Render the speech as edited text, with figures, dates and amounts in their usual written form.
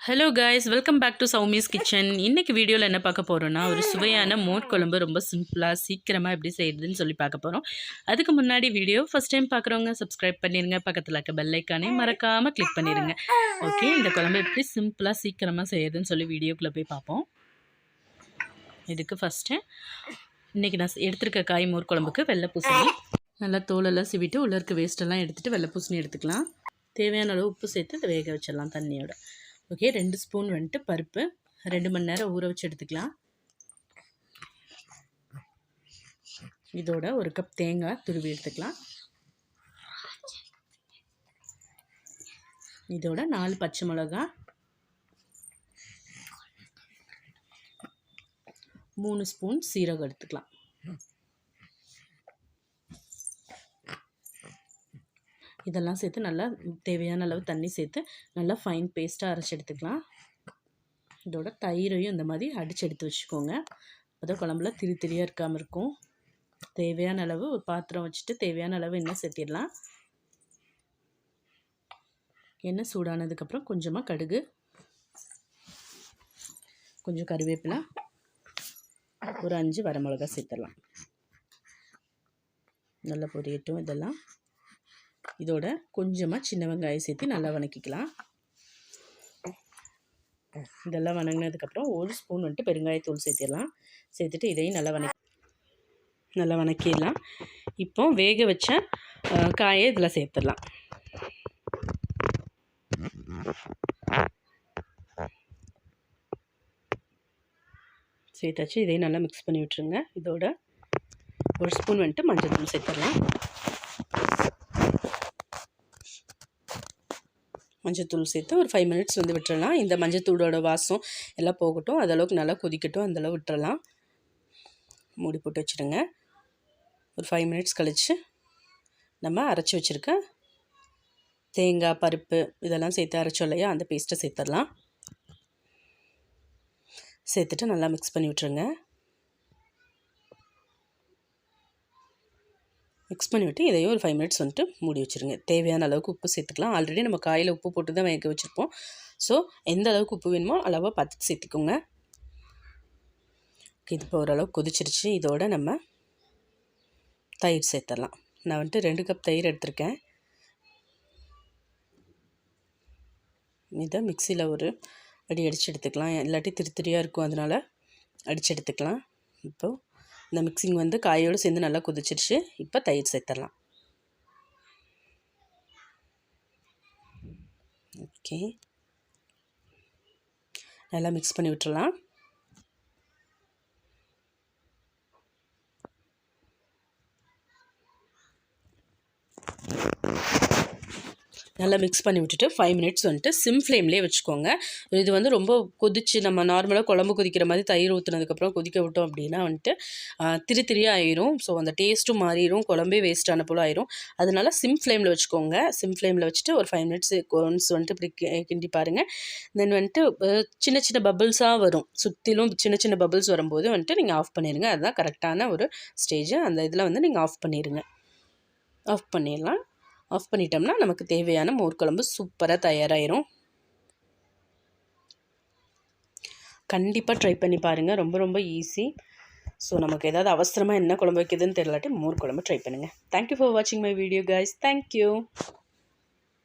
Hello guys, welcome back to Sowmi's kitchen. இன்றைக்கி வீடியோவில் என்ன பார்க்க போகிறோன்னா, ஒரு சுவையான மோர் குழம்பு ரொம்ப சிம்பிளாக சீக்கிரமாக எப்படி செய்கிறதுன்னு சொல்லி பார்க்க போகிறோம். அதுக்கு முன்னாடி வீடியோ ஃபஸ்ட் டைம் பார்க்குறவங்க சப்ஸ்கிரைப் பண்ணிடுங்க, பக்கத்தில் இருக்க பெல் ஐக்கானே மறக்காமல் கிளிக் பண்ணிடுங்க. ஓகே, இந்த குழம்பு எப்படி சிம்பிளாக சீக்கிரமாக செய்கிறதுன்னு சொல்லி வீடியோக்குள்ளே போய் பார்ப்போம். இதுக்கு ஃபஸ்ட்டு இன்றைக்கி நான் எடுத்துருக்க காய் மோர் குழம்புக்கு வெள்ளை பூசணி நல்லா தோலெல்லாம் சீவிட்டு உள்ளே இருக்க வேஸ்ட்டெல்லாம் எடுத்துகிட்டு வெள்ளை பூசணி எடுத்துக்கலாம். தேவையான அளவு உப்பு சேர்த்து அதை வேக வச்சிடலாம் தண்ணியோட. ஓகே, 2 ஸ்பூன் வந்துட்டு பருப்பு 2 மணி நேரம் ஊற வச்சு எடுத்துக்கலாம். இதோட 1 கப் தேங்காய் துருவி எடுத்துக்கலாம். இதோட 4 பச்சை மிளகாய், 3 ஸ்பூன் சீரகம் எடுத்துக்கலாம். இதெல்லாம் சேர்த்து நல்லா தேவையான அளவு தண்ணி சேர்த்து நல்லா ஃபைன் பேஸ்ட்டாக அரைச்சி எடுத்துக்கலாம். இதோட தயிரையும் இந்த மாதிரி அடித்து எடுத்து வச்சுக்கோங்க. அப்போ குழம்புல திரியாக இருக்காமல் இருக்கும். தேவையான அளவு ஒரு பாத்திரம் வச்சுட்டு தேவையான அளவு எண்ணெய் சேர்த்திடலாம். எண்ணெய் சூடானதுக்கப்புறம் கொஞ்சமாக கடுகு, கொஞ்சம் கருவேப்பிலை, ஒரு 5 வரமிளகா சேர்த்துடலாம். நல்லா பொரியட்டும். இதோட கொஞ்சமாக சின்ன வெங்காயம் சேர்த்து நல்லா வதக்கிக்கலாம். இதெல்லாம் வதங்கினதுக்கப்புறம் 1 ஸ்பூன் வந்துட்டு பெருங்காயத்தூள் சேர்த்திடலாம். சேர்த்துட்டு இதையும் நல்லா வதக்கிடலாம். இப்போ வேக வச்ச காயை இதில் சேர்த்துடலாம். சேர்த்தாச்சு. இதையும் நல்லா மிக்ஸ் பண்ணி விட்டுருங்க. இதோட 1 ஸ்பூன் வந்துட்டு மஞ்சள் தூள் சேர்த்துடலாம். மஞ்சத்தூள் சேர்த்து ஒரு 5 மினிட்ஸ் விட்டுறலாம். இந்த மஞ்சத்தூளோட வாசம் எல்லாம் போகட்டும். அதளவுக்கு நல்லா கொதிக்கட்டும். அந்தளவு விட்டுறலாம். மூடி போட்டு வச்சுடுங்க. ஒரு 5 மினிட்ஸ் கழித்து நம்ம அரைச்சி வச்சுருக்க தேங்காய், பருப்பு இதெல்லாம் சேர்த்து அரைச்சோம் இல்லையா, அந்த பேஸ்ட்டை சேர்த்துடலாம். சேர்த்துட்டு நல்லா மிக்ஸ் பண்ணி விட்டுருங்க. மிக்ஸ் பண்ணி விட்டு இதையும் ஒரு 5 மினிட்ஸ் வந்துட்டு மூடி வச்சுருங்க. தேவையான அளவுக்கு உப்பு சேர்த்துக்கலாம். ஆல்ரெடி நம்ம காயில் உப்பு போட்டு தான் வேக வச்சுருப்போம். ஸோ எந்த அளவுக்கு உப்பு வேணுமோ அளவாக பார்த்துட்டு சேர்த்துக்கோங்க. இது இப்போ ஓரளவுக்கு கொதிச்சிருச்சு. இதோட நம்ம தயிர் சேர்த்துடலாம். நான் வந்துட்டு 2 கப் தயிர் எடுத்திருக்கேன். இதை மிக்சியில் ஒரு அடி அடித்து எடுத்துக்கலாம். இல்லாட்டி திரியாக இருக்கும், அதனால் அடித்து எடுத்துக்கலாம். இப்போது இந்த மிக்சிங் காயோடு சேர்ந்து நல்லா கொதிச்சிருச்சு. இப்போ தயிர் சேர்த்துடலாம். ஓகே, நல்லா மிக்ஸ் பண்ணி விட்டுறலாம். நல்லா மிக்ஸ் பண்ணி விட்டுட்டு 5 மினிட்ஸ் வந்துட்டு சிம் ஃப்ளேம்லேயே வச்சுக்கோங்க. இது ரொம்ப கொதிச்சு நம்ம நார்மலாக குழம்பு கொதிக்கிற மாதிரி தயிர் ஊற்றுனதுக்கப்புறம் கொதிக்க விட்டோம் அப்படின்னா வந்துட்டு திரியாக ஆயிரும். ஸோ அந்த டேஸ்ட்டும் மாறிடும், குழம்பே வேஸ்ட்டான போல் ஆயிரும். அதனால சிம் ஃப்ளேமில் வச்சுக்கோங்க. சிம் ஃப்ளேமில் வச்சுட்டு ஒரு 5 மினிட்ஸ் ஒன்ஸ் வந்துட்டு இப்படி கிண்டி பாருங்கள். தென் வந்துட்டு சின்ன சின்ன பபிள்ஸாக வரும். சுற்றிலும் சின்ன சின்ன பபிள்ஸ் வரும்போது வந்துட்டு நீங்கள் ஆஃப் பண்ணிடுங்க. அதுதான் கரெக்டான ஒரு ஸ்டேஜ். அந்த இதில் நீங்கள் ஆஃப் பண்ணிடுங்க. ஆஃப் பண்ணிடலாம். ஆஃப் பண்ணிட்டோம்னா நமக்கு தேவையான மோர் குழம்பு சூப்பராக தயாராகிரும். கண்டிப்பாக ட்ரை பண்ணி பாருங்கள். ரொம்ப ஈஸி. ஸோ நமக்கு ஏதாவது அவசரமாக என்ன குழம்பு வைக்கிறதுன்னு தெரியலாட்டி மோர் குழம்பு ட்ரை பண்ணுங்கள். தேங்க்யூ ஃபார் வாட்சிங் மை வீடியோ கைஸ். தேங்க்யூ.